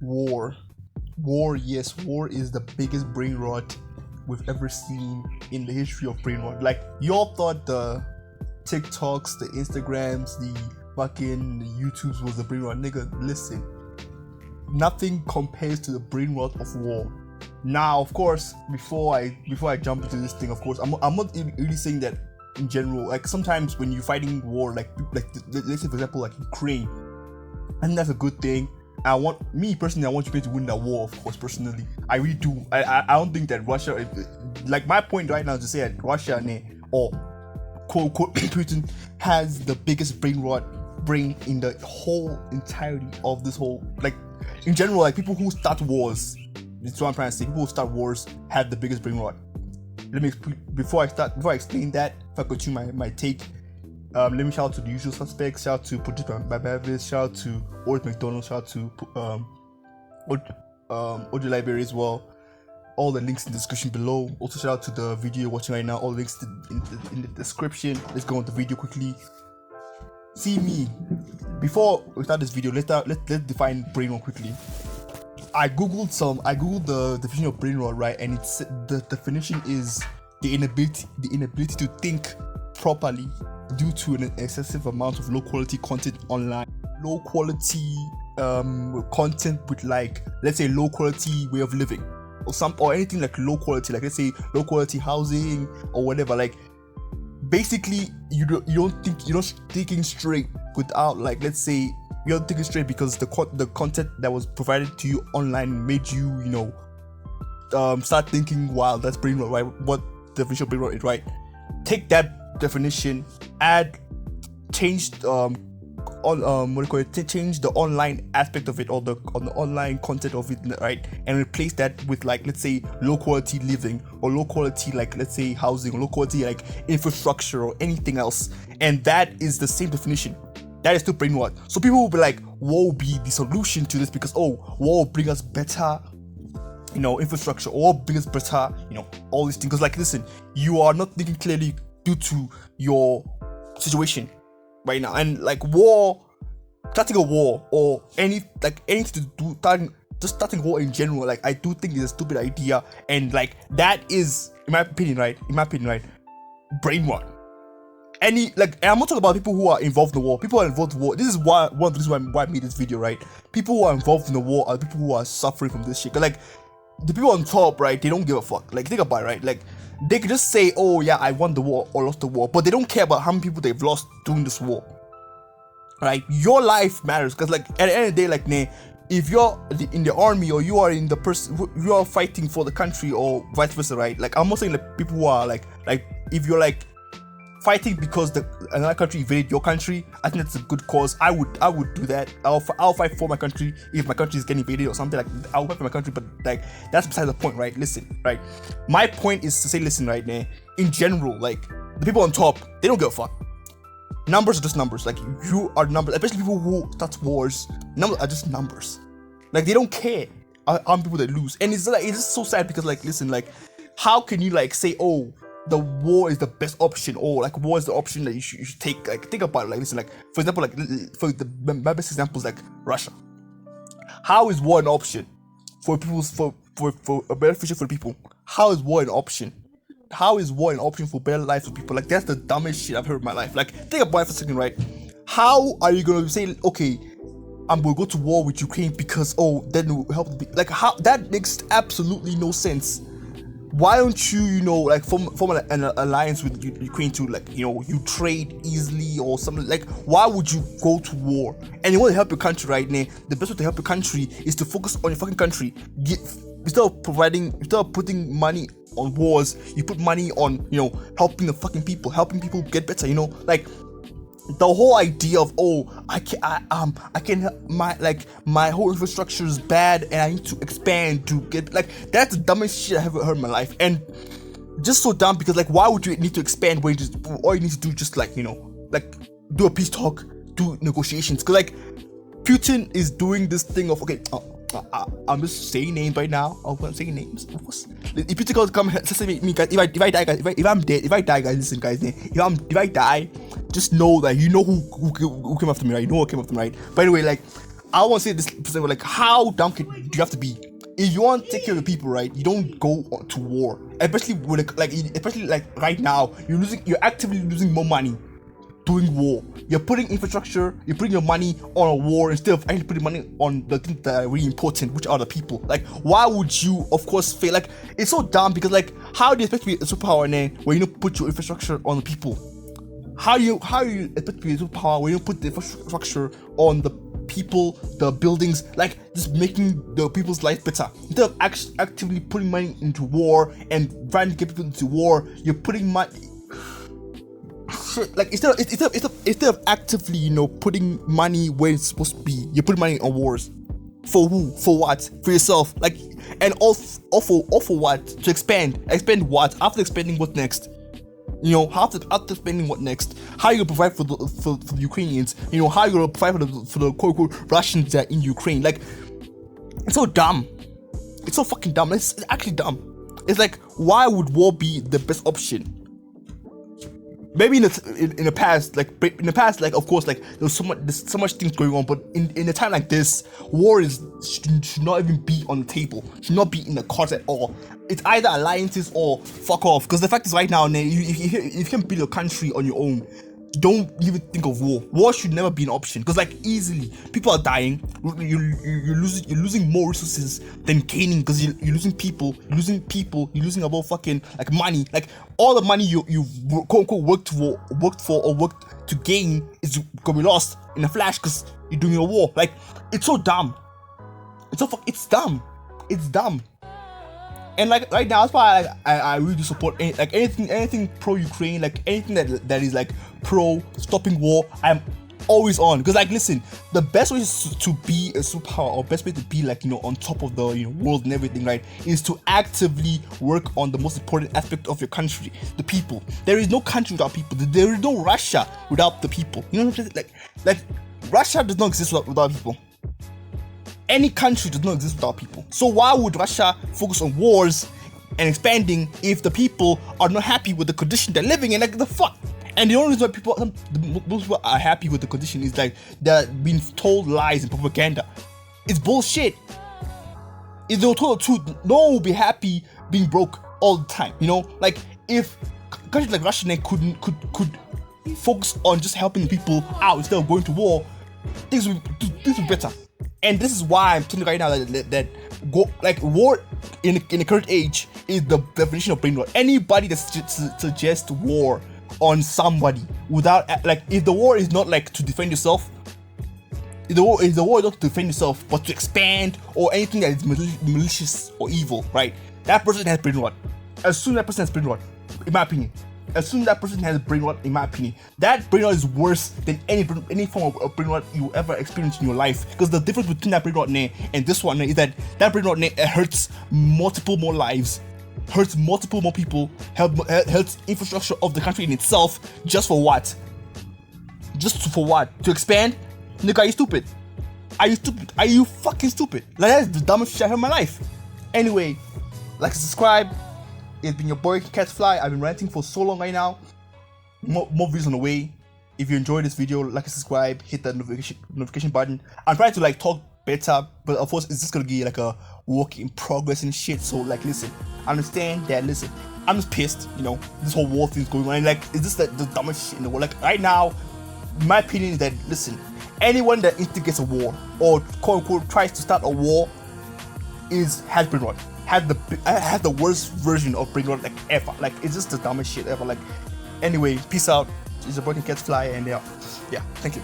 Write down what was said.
War. Yes, war is the biggest brain rot we've ever seen in the history of brain rot. Like, y'all thought the TikToks, the Instagrams, the fucking the YouTubes was the brain rot. Nigga, listen. Nothing compares to the brain rot of war. Now, of course, before I jump into this thing, of course, I'm not really saying that in general. Like, sometimes when you're fighting war, like let's say for example like Ukraine, I think that's a good thing. I want Ukraine to win that war, of course. Personally, I really do. I don't think that Russia, like, my point right now is to say that Russia or quote unquote Putin has the biggest brain in the whole entirety of this whole, like, in general, like, people who start wars. That's what I'm trying to say. People who start wars have the biggest brain rot. Before I explain that, if I continue my take, let me shout out to the usual suspects. Shout out to Prodby Mabbs. Shout out to Otis Mcdonald. Shout out to Audio Library as well. All the links in the description below. Also shout out to the video you're watching right now. All links in the description. Let's go on the video quickly. See me. Before we start this video, let's define brain rot quickly. I googled the definition of brain rot, right? And it's the definition is the inability to think properly due to an excessive amount of low quality content online. Low quality content with, like, let's say low quality way of living or anything like low quality, like let's say low quality housing or whatever. Like, basically you're not thinking straight without, like, let's say you're not thinking straight because the content that was provided to you online made you start thinking, wow, that's brain rot, right? What definition of brain rot is, right? Take that definition, change change the online aspect of it, or the online content of it, right? And replace that with, like, let's say low quality living, or low quality, like, let's say housing, or low quality, like, infrastructure or anything else, and that is the same definition. That is still brain rot. So people will be like, war will be the solution to this because, war will bring us better, infrastructure, or bring us better, all these things. Because, like, listen, you are not thinking clearly due to your situation right now. And, like, starting a war, or anything to do, starting war in general, like, I do think is a stupid idea. And, like, that is, in my opinion, right, brain rot. And I'm not talking about people who are involved in the war. People are involved in the war. This is one of the reasons why I made this video, right? People who are involved in the war are the people who are suffering from this shit. Like, the people on top, right, they don't give a fuck. Like, think about it, right? Like, they could just say, oh yeah, I won the war or lost the war, but they don't care about how many people they've lost during this war, right? Your life matters, because, like, at the end of the day, like, if you're in the army, or you are in the you are fighting for the country, or vice versa, right? Like, I'm not saying that people who are like if you're, like, fighting because another country invaded your country, I think that's a good cause. I would do that. I'll fight for my country if my country is getting invaded or something. Like, I'll fight for my country, but, like, that's beside the point, right? Listen, right? My point is to say, listen, right, in general, like, the people on top, they don't give a fuck. Numbers are just numbers. Like, you are numbers. Especially people who start wars, numbers are just numbers. Like, they don't care how many people they lose. And it's just so sad because, like, listen, like, how can you, like, say, oh, the war is the best option, or, like, war is the option that you should take? Like, think about it. Like, listen, like, for example, like, for my best example is, like, Russia. How is war an option for a better future for the people? How is war an option? How is war an option for better life for people? Like, that's the dumbest shit I've heard in my life. Like, think about it for a second, right? How are you gonna say, okay, I'm gonna go to war with Ukraine because, then it will help? Like, how? That makes absolutely no sense. Why don't you, like, form an alliance with Ukraine to, like, you trade easily or something? Like, why would you go to war? And you want to help your country, right? The best way to help your country is to focus on your fucking country. Instead of putting money on wars, you put money on, helping the fucking people, helping people get better. Like, the whole idea of, my whole infrastructure is bad and I need to expand to get, like, that's the dumbest shit I ever heard in my life. And just so dumb, because, like, why would you need to expand when all you need to do just, like, like, do a peace talk, do negotiations? Because, like, Putin is doing this thing of, okay, I'm just saying names right now. I'm saying names, of course. If Putin come assassinate me, guys, if I die, guys, if I'm dead, if I die, guys, listen, guys, if I die, just know that you know who came after me, right? You know who came after me, right? By the way, like, I want to say this percent, like, how dumb do you have to be? If you want to take care of the people, right, you don't go to war. Especially with especially like right now, you're actively losing more money doing war. You're putting infrastructure, you're putting your money on a war instead of actually putting money on the things that are really important, which are the people. Like, why would you, of course, fail? Like, it's so dumb because, like, how do you expect to be a superpower when you don't put your infrastructure on the people? How you expect to be a superpower when you don't put the infrastructure on the people, the buildings, like just making the people's life better? Instead of actively putting money into war and trying to get people into war, you're putting money. Like, instead of actively, you know, putting money where it's supposed to be, you're putting money on wars. For who? For what? For yourself. Like, and all for what? To expand what? After expanding, what next? You know, after spending, what next? How you gonna provide for the Ukrainians? You know, how you gonna provide for the quote unquote Russians that are in Ukraine? Like, it's so dumb. It's so fucking dumb. It's actually dumb. It's like, why would war be the best option? Maybe in the past, like of course, like there's so much things going on, but in a time like this, war should not even be on the table, should not be in the cards at all. It's either alliances or fuck off. Because the fact is, right now, if you can build a country on your own, don't even think of war. War should never be an option, because, like, easily people are dying. You're losing more resources than gaining, because you're losing people. You're losing about fucking, like, money. Like, all the money you quote unquote worked to gain is gonna be lost in a flash because you're doing a war. Like, it's so dumb. It's dumb. And, like, right now, that's why I really support anything pro Ukraine, like anything that is like pro stopping war. I'm always on, because, like, listen, the best way to be a superpower, or best way to be, like, you know, on top of the, you know, world and everything, right, is to actively work on the most important aspect of your country, the people. There is no country without people. There is no Russia without the people. You know what I'm saying? Like Russia does not exist without people. Any country does not exist without people. So why would Russia focus on wars and expanding if the people are not happy with the condition they're living in? Like, the fuck? And the only reason why most people are happy with the condition is, like, they're being told lies and propaganda. It's bullshit. If they were told the truth, no one would be happy being broke all the time. You know, like, if countries like Russia could focus on just helping people out instead of going to war, things would be better. And this is why I'm telling you right now that war in the current age is the definition of brain rot. Anybody that suggests war on somebody without, like, if the war is not, like, to defend yourself, if the war is not to defend yourself but to expand or anything that is malicious or evil, right? That person has brain rot. As soon as that person has brain rot, in my opinion. As soon as that person has brain rot, in my opinion, that brain rot is worse than any form of brain rot you ever experienced in your life. Because the difference between that brain rot and this one is that brain rot hurts multiple more lives, hurts multiple more people, hurts infrastructure of the country in itself. Just for what? To expand? Nigga, are you stupid? Are you fucking stupid? Like, that is the dumbest shit I heard in my life. Anyway, like and subscribe. It's been your boy Catfly. I've been ranting for so long right now. More videos on the way. If you enjoyed this video, like and subscribe, hit that notification button. I'm trying to, like, talk better, but of course it's just gonna be like a work in progress and shit. So, like, listen, understand that. Listen, I'm just pissed, you know, this whole war thing is going on, and, like, is this the dumbest shit in the world? Like, right now, my opinion is that, listen, anyone that instigates a war or quote unquote tries to start a war has brain rot. Had the worst version of brain rot, like, ever. Like, it's just the dumbest shit ever. Like, anyway, peace out. It's your boy Catfly, and yeah, thank you.